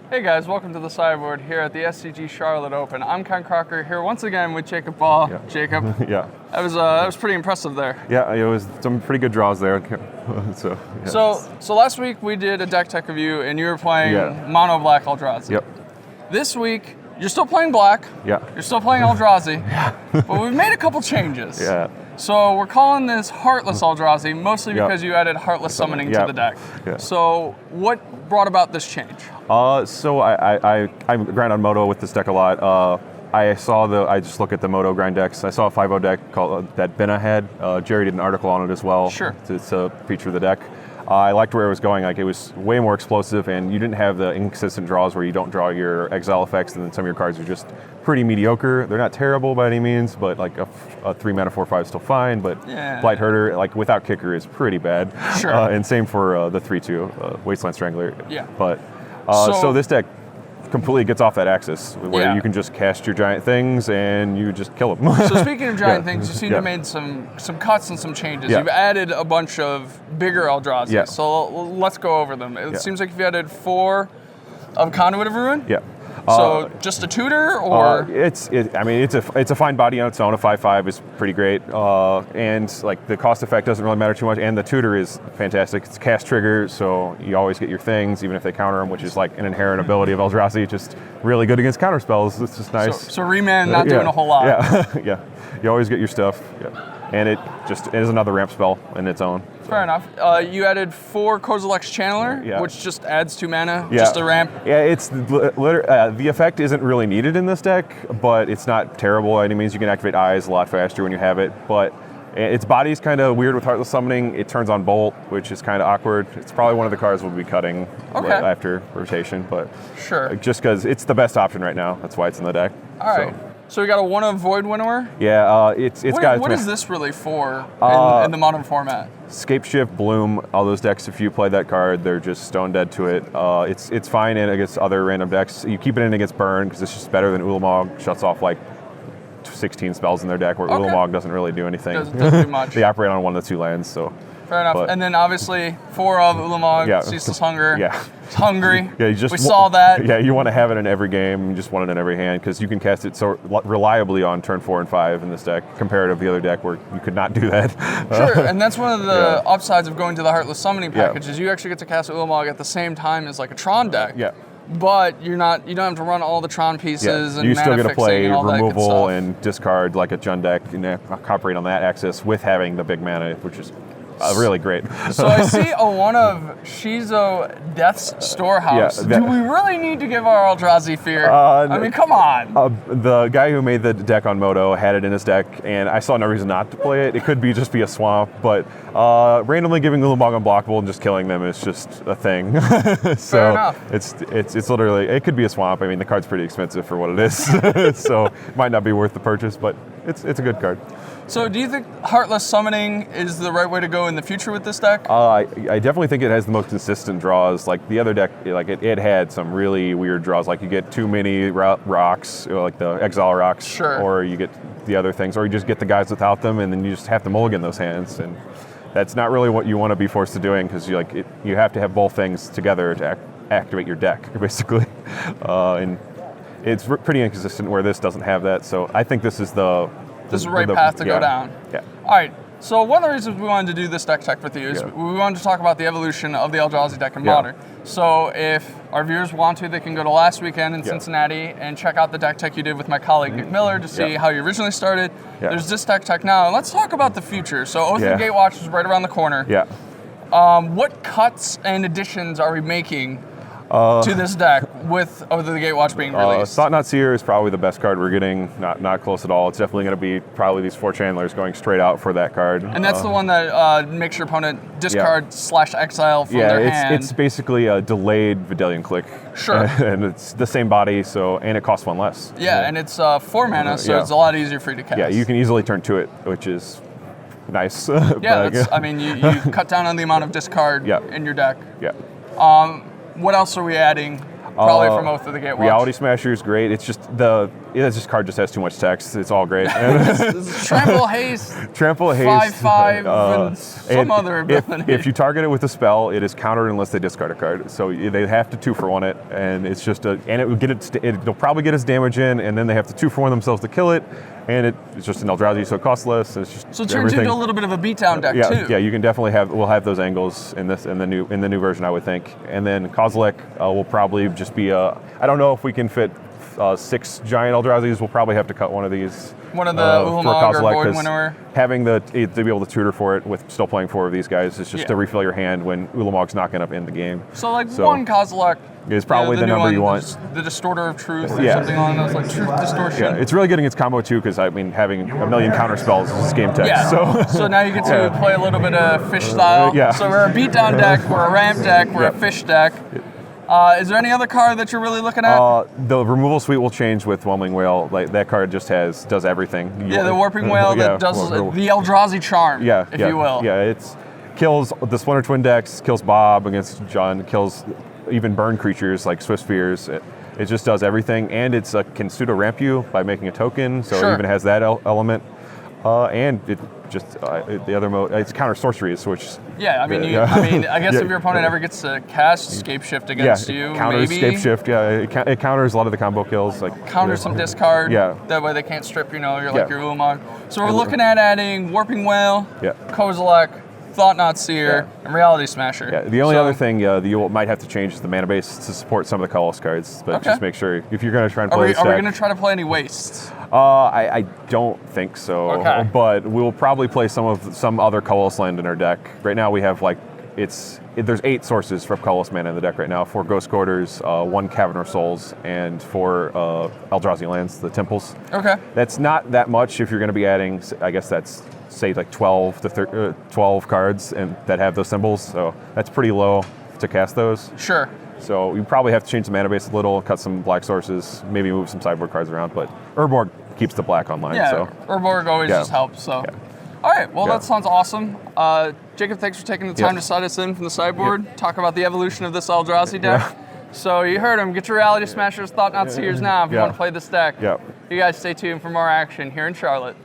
Hey guys, welcome to the sideboard here at the SCG Charlotte Open. I'm Ken Crocker here once again with Jacob Baugh. Yeah. Jacob, Yeah. that was pretty impressive there. Yeah, it was some pretty good draws there. So, yeah. So last week we did a deck tech review and you were playing mono black Eldrazi. Yep. This week you're still playing black. Yeah. You're still playing Eldrazi. But we've made a couple changes. Yeah. So we're calling this Heartless Eldrazi mostly because you added Heartless Summoning to the deck. Yeah. So what brought about this change? So I grind on Moto with this deck a lot. I just look at the Moto grind decks. I saw a 5-0 deck called that Benna had. Jerry did an article on it as well. Sure. To feature the deck. I liked where it was going. Like, it was way more explosive, and you didn't have the inconsistent draws where you don't draw your exile effects, and then some of your cards are just pretty mediocre. They're not terrible by any means, but like a 3-mana 4/5 is still fine. But Blight Herder, like without kicker, is pretty bad. Sure. And same for the 3/2 Wasteland Strangler. Yeah. But so this deck completely gets off that axis where you can just cast your giant things and you just kill them. So speaking of giant things, you seem to have made some cuts and some changes. You've added a bunch of bigger Eldrazi. Yeah. So let's go over them. It seems like you've added 4 of Conduit of Ruin. Yeah. So just a tutor, or it's a fine body on its own. A 5/5 is pretty great, and like the cost effect doesn't really matter too much. And the tutor is fantastic. It's cast trigger, so you always get your things, even if they counter them, which is like an inherent ability of Eldrazi. Just really good against counter spells. It's just nice. So Reman not doing a whole lot. Yeah, yeah. You always get your stuff. Yeah. And it is another ramp spell in its own. Fair enough. You added 4 Kozilek's Channeler, which just adds 2 mana, Yeah. just a ramp. Yeah, it's the effect isn't really needed in this deck, but it's not terrible by any means. You can activate Eyes a lot faster when you have it, but its body's kind of weird with Heartless Summoning. It turns on Bolt, which is kind of awkward. It's probably one of the cards we'll be cutting after rotation, but just because it's the best option right now. That's why it's in the deck. All right. So we got a 1 of Void Winnower? Yeah, What is this really for in the modern format? Scapeshift, Bloom, all those decks, if you play that card, they're just stone dead to it. It's fine in against other random decks. You keep it in against Burn, because it's just better than Ulamog. Shuts off like 16 spells in their deck, where Ulamog doesn't really do anything. Doesn't do much. They operate on 1 of the 2 lands, so... Fair enough. And then obviously 4 of Ulamog, Ceaseless Hunger. Yeah. It's hungry. We saw that. Yeah, you want to have it in every game. You just want it in every hand because you can cast it so reliably on turn 4 and 5 in this deck, comparative to the other deck where you could not do that. Sure, and that's one of the upsides of going to the Heartless Summoning package is you actually get to cast Ulamog at the same time as like a Tron deck. Yeah. But you don't have to run all the Tron pieces and you still get to play and all removal and discard like a Jund deck and operate on that axis with having the big mana, which is really great. So I see a 1 of Shizo Death's Storehouse. Do we really need to give our Eldrazi fear? I mean, come on. The guy who made the deck on Moto had it in his deck, and I saw no reason not to play it. It could just be a swamp, but randomly giving Ulamog unblockable and just killing them is just a thing. Fair enough. It's literally, it could be a swamp. I mean, the card's pretty expensive for what it is, so it might not be worth the purchase, but it's a good card. So do you think Heartless Summoning is the right way to go in the future with this deck? I definitely think it has the most consistent draws. Like the other deck, like it had some really weird draws. Like you get too many rocks, like the Exile rocks, or you get the other things, or you just get the guys without them, and then you just have to mulligan those hands. And that's not really what you want to be forced to doing because you have to have both things together to activate your deck, basically. And it's pretty inconsistent where this doesn't have that. So I think this is the right path to go down. Yeah. All right. So one of the reasons we wanted to do this deck tech with you is we wanted to talk about the evolution of the Eldrazi deck in Modern. So if our viewers want to, they can go to last weekend in Cincinnati and check out the deck tech you did with my colleague Nick Miller to see how you originally started. There's this deck tech now. And let's talk about the future. So Oath of the Gatewatch is right around the corner. Yeah. What cuts and additions are we making to this deck with Oath of the Gatewatch being released? Thought-Knot Seer is probably the best card we're getting. Not close at all. It's definitely going to be probably these 4 Channelers going straight out for that card. And that's the one that makes your opponent discard/exile from their hand. It's basically a delayed Vidalian Click. Sure. And it's the same body, and it costs 1 less. Yeah, and it's 4 mana, so it's a lot easier for you to cast. Yeah, you can easily turn to it, which is nice. Yeah, I mean, you cut down on the amount of discard in your deck. Yeah. What else are we adding? Probably from Oath of the Gatewatch. Reality Smasher is great. It's just this card just has too much text. It's all great. Trample Haste. Trample Haste. 5/5 and some other ability. If you target it with a spell, it is countered unless they discard a card. So they have to 2-for-1 it, and it's just and it will get it'll probably get its damage in, and then they have to 2-for-1 themselves to kill it. And it's just an Eldrazi, so it costs less. It's just so it turns into a little bit of a beatdown deck too. Yeah, you can definitely we'll have those angles in the new version, I would think. And then Kozilek will probably just be I don't know if we can fit 6 giant Eldrazi's. We'll probably have to cut one of these. One of the Ulamog or Void Winnower. Having to be able to tutor for it with still playing 4 of these guys is just to refill your hand when Ulamog's not going to end the game. So one Kozilek is probably the number you want. The Distorter of Truth or something along those, like Truth Distortion. Yeah, it's really getting its combo too, because I mean, having a million counter spells is game text. Yeah. So now you get to play a little bit of fish style. So we're a beatdown deck, we're a ramp deck, we're a fish deck. Is there any other card that you're really looking at? The removal suite will change with Whelming Whale. Like that card just does everything. The Warping Whale that does the Eldrazi charm, if you will. Yeah, it's kills the Splinter Twin decks, kills Baugh against John, kills even burn creatures like Swift Spheres. It just does everything, and it can pseudo ramp you by making a token, so it even has that element. And it just the other mode, it's counter sorceries, which I guess if your opponent ever gets to cast Scape Shift against you, counters maybe Scape Shift. It counters a lot of the combo kills. Counters some discard. That way they can't strip. Your Ulamog. So we're looking at adding Warping Whale, Kozilek, Thought-Knot Seer, and Reality Smasher. Yeah, the only other thing you might have to change is the mana base to support some of the colorless cards, but just make sure if you're going to try and play this deck. Are we going to try to play any wastes? I don't think so, but we'll probably play some other colorless land in our deck. Right now we have there's 8 sources for colorless mana in the deck right now: 4 Ghost Quarters, 1 Cavern Souls, and 4 Eldrazi lands, the Temples. That's not that much if you're going to be adding. I guess that's say like 12 to 12 cards and that have those symbols. So that's pretty low to cast those. Sure. So you probably have to change the mana base a little, cut some black sources, maybe move some sideboard cards around. But Urborg keeps the black online. Yeah, so. Urborg always just helps. So. All right, well, that sounds awesome. Jacob, thanks for taking the time to side us in from the sideboard, talk about the evolution of this Eldrazi deck. So you heard him. Get your Reality Smashers, Thought-Knot Seers now if you want to play this deck. You guys stay tuned for more action here in Charlotte.